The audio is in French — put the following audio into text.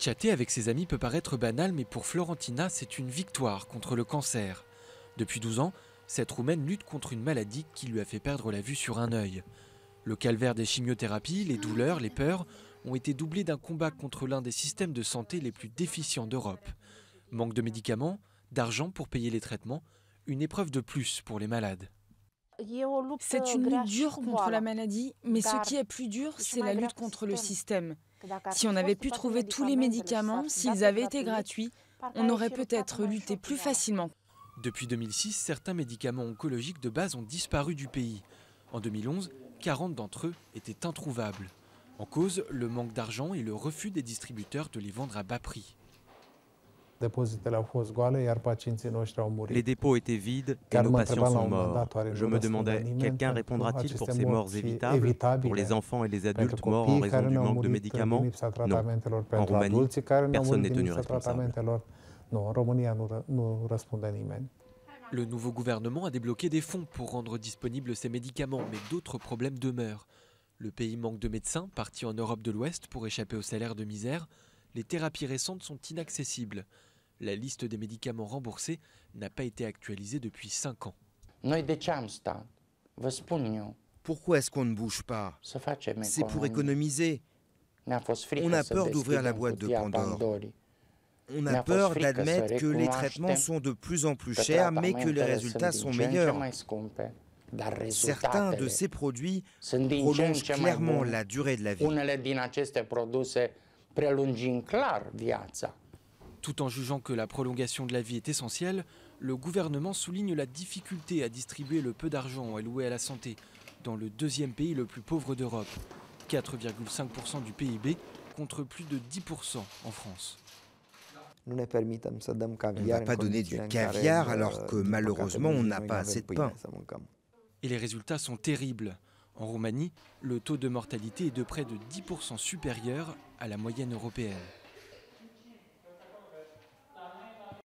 Chatter avec ses amis peut paraître banal, mais pour Florentina, c'est une victoire contre le cancer. Depuis 12 ans, cette Roumaine lutte contre une maladie qui lui a fait perdre la vue sur un œil. Le calvaire des chimiothérapies, les douleurs, les peurs ont été doublés d'un combat contre l'un des systèmes de santé les plus déficients d'Europe. Manque de médicaments, d'argent pour payer les traitements, une épreuve de plus pour les malades. C'est une lutte dure contre la maladie, mais ce qui est plus dur, c'est la lutte contre le système. Si on avait pu trouver tous les médicaments, s'ils avaient été gratuits, on aurait peut-être lutté plus facilement. Depuis 2006, certains médicaments oncologiques de base ont disparu du pays. En 2011, 40 d'entre eux étaient introuvables. En cause, le manque d'argent et le refus des distributeurs de les vendre à bas prix. Les dépôts étaient vides et nos patients sont morts. Je me demandais, quelqu'un répondra-t-il pour ces morts évitables, pour les enfants et les adultes morts en raison du manque de médicaments? Non. En Roumanie, personne n'est tenu responsable. Le nouveau gouvernement a débloqué des fonds pour rendre disponibles ces médicaments, mais d'autres problèmes demeurent. Le pays manque de médecins partis en Europe de l'Ouest pour échapper au salaire de misère. Les thérapies récentes sont inaccessibles. La liste des médicaments remboursés n'a pas été actualisée depuis 5 ans. Pourquoi est-ce qu'on ne bouge pas? C'est pour économiser. On a peur d'ouvrir la boîte de Pandore. On a peur d'admettre que les traitements sont de plus en plus chers, mais que les résultats sont meilleurs. Certains de ces produits prolongent clairement la durée de la vie. Tout en jugeant que la prolongation de la vie est essentielle, le gouvernement souligne la difficulté à distribuer le peu d'argent alloué à la santé dans le deuxième pays le plus pauvre d'Europe. 4,5% du PIB contre plus de 10% en France. On ne va pas donner du caviar alors que malheureusement on n'a pas assez de pain. Et les résultats sont terribles. En Roumanie, le taux de mortalité est de près de 10% supérieur à la moyenne européenne.